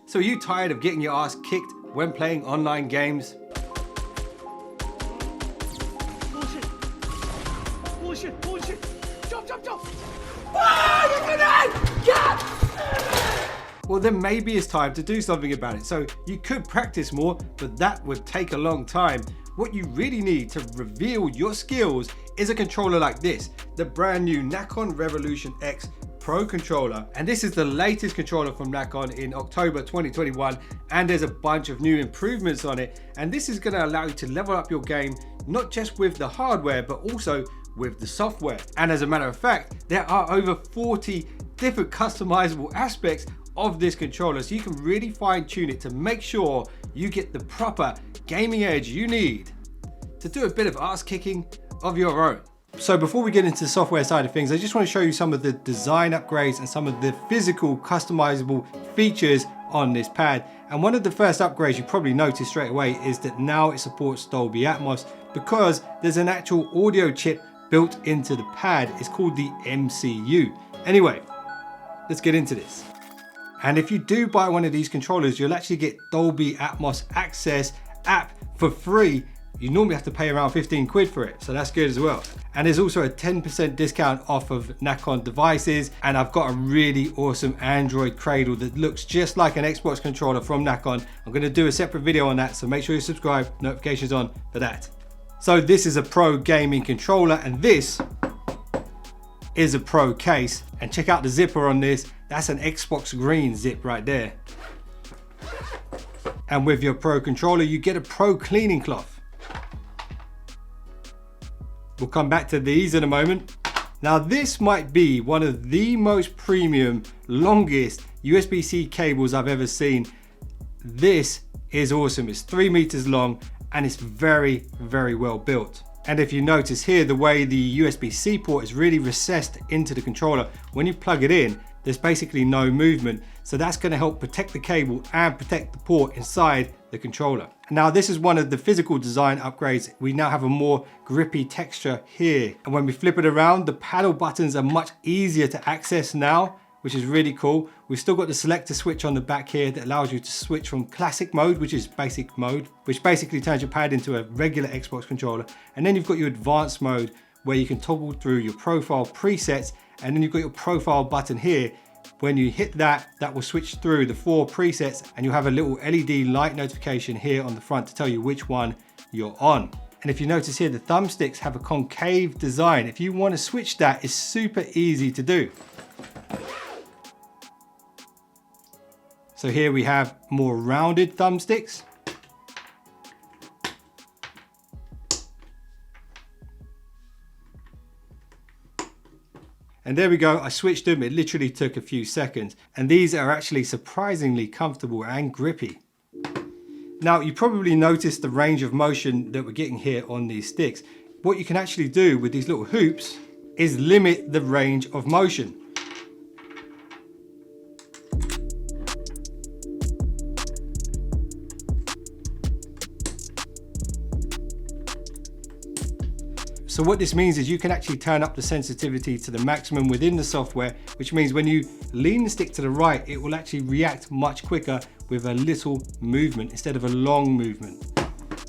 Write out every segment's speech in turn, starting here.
So are you tired of getting your ass kicked when playing online games? Bullshit. Bullshit. Bullshit. Jump, jump, jump. Well, then maybe it's time to do something about it. So you could practice more, but that would take a long time. What you really need to reveal your skills is a controller like this, the brand new Nacon Revolution X Pro controller. And this is the latest controller from Nacon in October 2021. And there's a bunch of new improvements on it. And this is gonna allow you to level up your game, not just with the hardware, but also with the software. And as a matter of fact, there are over 40 different customizable aspects of this controller, so you can really fine tune it to make sure you get the proper gaming edge you need to do a bit of ass kicking of your own. So before we get into the software side of things, I just want to show you some of the design upgrades and some of the physical customizable features on this pad. And one of the first upgrades you probably noticed straight away is that now it supports Dolby Atmos, because there's an actual audio chip built into the pad. It's called the MCU. Anyway, let's get into this. And if you do buy one of these controllers, you'll actually get Dolby Atmos Access app for free. You normally have to pay around 15 quid for it, so that's good as well. And there's also a 10% discount off of Nacon devices. And I've got a really awesome Android cradle that looks just like an Xbox controller from Nacon. I'm gonna do a separate video on that, so make sure you subscribe, notifications on for that. So this is a pro gaming controller, and this is a pro case. And check out the zipper on this. That's an Xbox green zip right there. And with your pro controller, you get a pro cleaning cloth. We'll come back to these in a moment. Now this might be one of the most premium, longest USB-C cables I've ever seen. This is awesome. It's 3 meters long and it's very, very well built. And if you notice here, the way the USB-C port is really recessed into the controller, when you plug it in, there's basically no movement. So that's going to help protect the cable and protect the port inside the controller. Now this is one of the physical design upgrades. We now have a more grippy texture here. And when we flip it around, the paddle buttons are much easier to access now, which is really cool. We've still got the selector switch on the back here that allows you to switch from classic mode, which is basic mode, which basically turns your pad into a regular Xbox controller. And then you've got your advanced mode where you can toggle through your profile presets. And then you've got your profile button here. When you hit that, that will switch through the 4 presets, and you'll have a little LED light notification here on the front to tell you which one you're on. And if you notice here, the thumbsticks have a concave design. If you want to switch that, it's super easy to do. So here we have more rounded thumbsticks. And there we go, I switched them, it literally took a few seconds. And these are actually surprisingly comfortable and grippy. Now, you probably noticed the range of motion that we're getting here on these sticks. What you can actually do with these little hoops is limit the range of motion. So what this means is you can actually turn up the sensitivity to the maximum within the software, which means when you lean the stick to the right, it will actually react much quicker with a little movement instead of a long movement.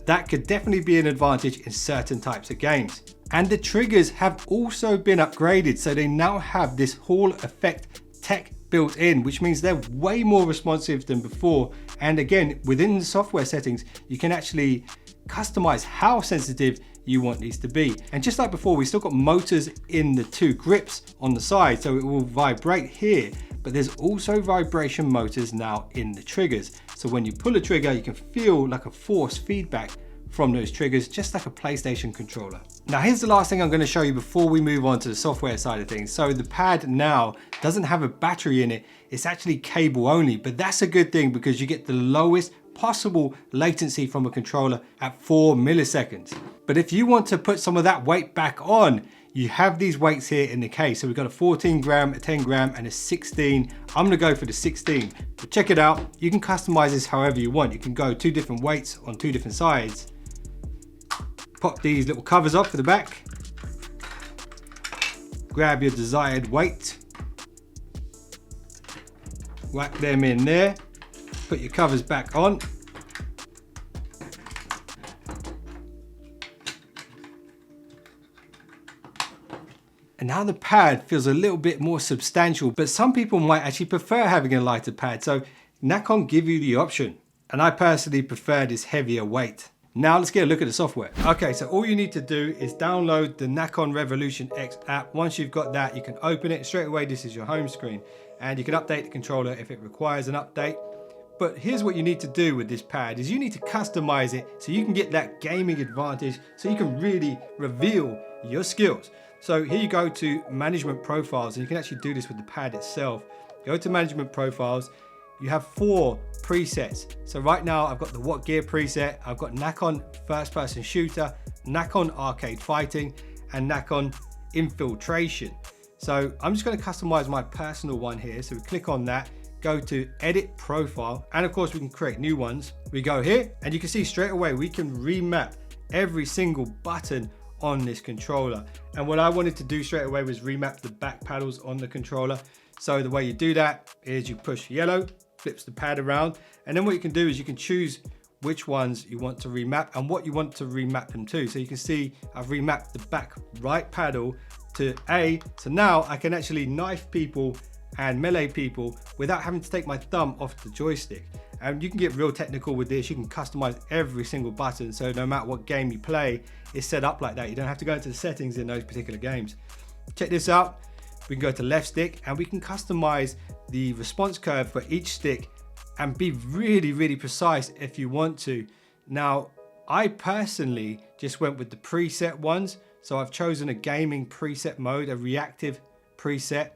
That could definitely be an advantage in certain types of games. And the triggers have also been upgraded, so they now have this Hall effect tech built in, which means they're way more responsive than before. And again, within the software settings, you can actually customize how sensitive you want these to be. And just like before, we still got motors in the 2 grips on the side, so it will vibrate here, but there's also vibration motors now in the triggers. So when you pull a trigger, you can feel like a force feedback from those triggers, just like a PlayStation controller. Now here's the last thing I'm going to show you before we move on to the software side of things. So the pad now doesn't have a battery in it, it's actually cable only, but that's a good thing because you get the lowest possible latency from a controller at 4 milliseconds. But if you want to put some of that weight back on, you have these weights here in the case. So we've got a 14 gram, a 10 gram, and a 16. I'm gonna go for the 16. But check it out, you can customize this however you want. You can go 2 different weights on 2 different sides. Pop these little covers off for the back. Grab your desired weight. Whack them in there. Put your covers back on. And now the pad feels a little bit more substantial, but some people might actually prefer having a lighter pad. So Nacon give you the option. And I personally prefer this heavier weight. Now let's get a look at the software. Okay, so all you need to do is download the Nacon Revolution X app. Once you've got that, you can open it straight away. This is your home screen. And you can update the controller if it requires an update. But here's what you need to do with this pad is you need to customize it so you can get that gaming advantage, so you can really reveal your skills. So here you go to management profiles, and you can actually do this with the pad itself. Go to management profiles. You have 4 presets. So right now I've got the WhatGear preset, I've got Nacon first person shooter, Nacon arcade fighting, and Nacon infiltration. So I'm just going to customize my personal one here. So we click on that, go to edit profile, and of course we can create new ones. We go here and you can see straight away we can remap every single button on this controller. And what I wanted to do straight away was remap the back paddles on the controller. So the way you do that is you push yellow, flips the pad around, and then what you can do is you can choose which ones you want to remap and what you want to remap them to. So you can see I've remapped the back right paddle to A. So now I can actually knife people and melee people without having to take my thumb off the joystick. And you can get real technical with this. You can customize every single button, so no matter what game you play, it's set up like that. You don't have to go into the settings in those particular games. Check this out. We can go to left stick and we can customize the response curve for each stick and be really, really precise if you want to. Now, I personally just went with the preset ones. So I've chosen a gaming preset mode, a reactive preset.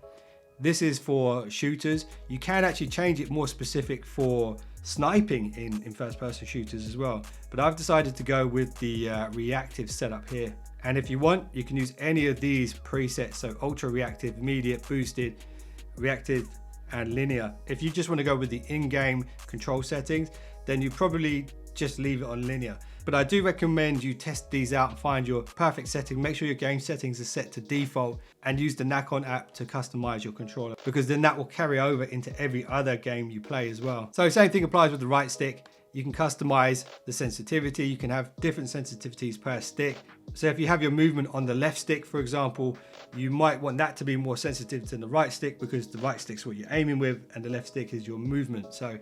This is for shooters. You can actually change it more specific for sniping in first-person shooters as well. But I've decided to go with the reactive setup here. And if you want, you can use any of these presets. So ultra reactive, immediate, boosted, reactive, and linear. If you just want to go with the in-game control settings, then you probably just leave it on linear. But I do recommend you test these out and find your perfect setting. Make sure your game settings are set to default and use the Nacon app to customize your controller, because then that will carry over into every other game you play as well. So same thing applies with the right stick. You can customize the sensitivity. You can have different sensitivities per stick. So if you have your movement on the left stick, for example, you might want that to be more sensitive than the right stick, because the right stick's what you're aiming with and the left stick is your movement. So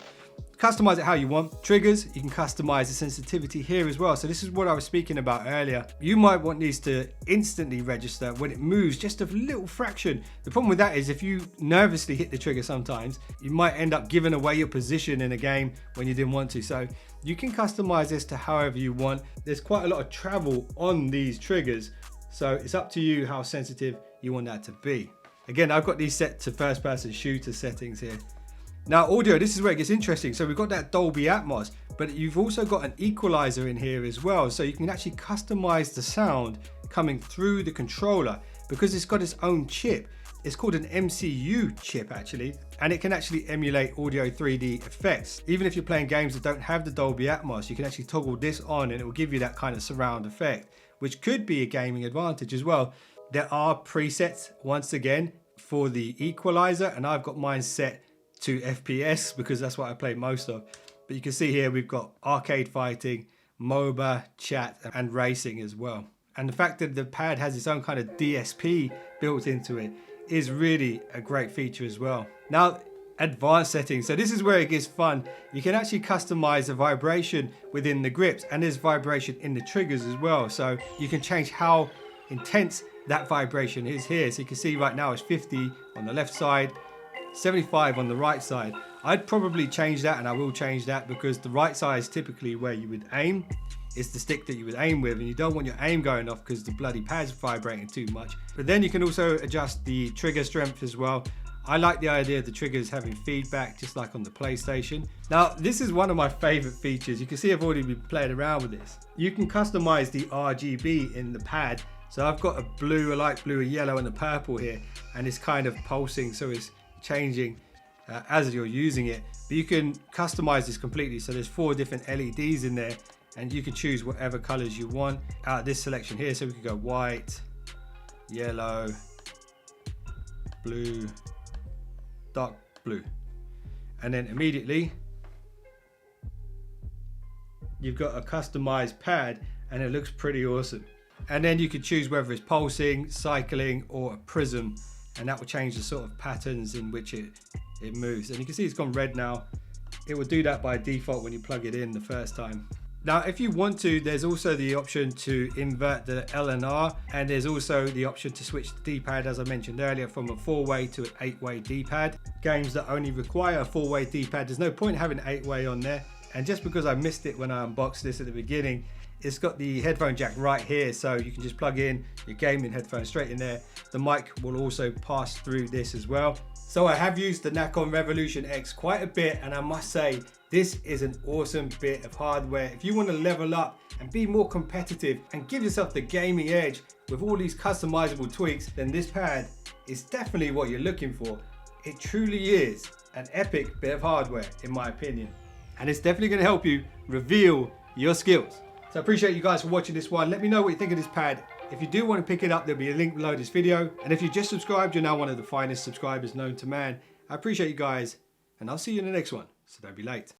customize it how you want. Triggers, you can customize the sensitivity here as well. So this is what I was speaking about earlier. You might want these to instantly register when it moves just a little fraction. The problem with that is if you nervously hit the trigger sometimes, you might end up giving away your position in a game when you didn't want to. So you can customize this to however you want. There's quite a lot of travel on these triggers, so it's up to you how sensitive you want that to be. Again, I've got these set to first person shooter settings here. Now audio, this is where it gets interesting. So we've got that Dolby Atmos, but you've also got an equalizer in here as well. So you can actually customize the sound coming through the controller because it's got its own chip. It's called an MCU chip actually, and it can actually emulate audio 3D effects. Even if you're playing games that don't have the Dolby Atmos, you can actually toggle this on and it will give you that kind of surround effect, which could be a gaming advantage as well. There are presets, once again, for the equalizer, and I've got mine set to FPS because that's what I play most of. But you can see here we've got arcade fighting, MOBA, chat, and racing as well. And the fact that the pad has its own kind of DSP built into it is really a great feature as well. Now, advanced settings. So this is where it gets fun. You can actually customize the vibration within the grips, and there's vibration in the triggers as well. So you can change how intense that vibration is here. So you can see right now it's 50 on the left side, 75 on the right side. I'd probably change that, and I will change that, because the right side is typically where you would aim. It's the stick that you would aim with, and you don't want your aim going off because the bloody pad's vibrating too much. But then you can also adjust the trigger strength as well. I like the idea of the triggers having feedback, just like on the PlayStation. Now, this is one of my favorite features. You can see I've already been playing around with this. You can customize the RGB in the pad. So I've got a blue, a light blue, a yellow, and a purple here, and it's kind of pulsing, so it's changing as you're using it. But you can customize this completely. So there's 4 different LEDs in there, and you can choose whatever colors you want out of this selection here. So we could go white, yellow, blue, dark blue, and then immediately you've got a customized pad and it looks pretty awesome. And then you could choose whether it's pulsing, cycling, or a prism, and that will change the sort of patterns in which it moves. And you can see it's gone red now. It will do that by default when you plug it in the first time. Now, if you want to, there's also the option to invert the L and R, and there's also the option to switch the D-pad, as I mentioned earlier, from a 4-way to an 8-way D-pad. Games that only require a 4-way D-pad, there's no point having 8-way on there. And just because I missed it when I unboxed this at the beginning, it's got the headphone jack right here, so you can just plug in your gaming headphones straight in there. The mic will also pass through this as well. So I have used the Nacon Revolution X quite a bit, and I must say this is an awesome bit of hardware. If you want to level up and be more competitive and give yourself the gaming edge with all these customizable tweaks, then this pad is definitely what you're looking for. It truly is an epic bit of hardware in my opinion, and it's definitely going to help you reveal your skills. So I appreciate you guys for watching this one. Let me know what you think of this pad. If you do want to pick it up, there'll be a link below this video. And if you just subscribed, you're now one of the finest subscribers known to man. I appreciate you guys, and I'll see you in the next one, so don't be late.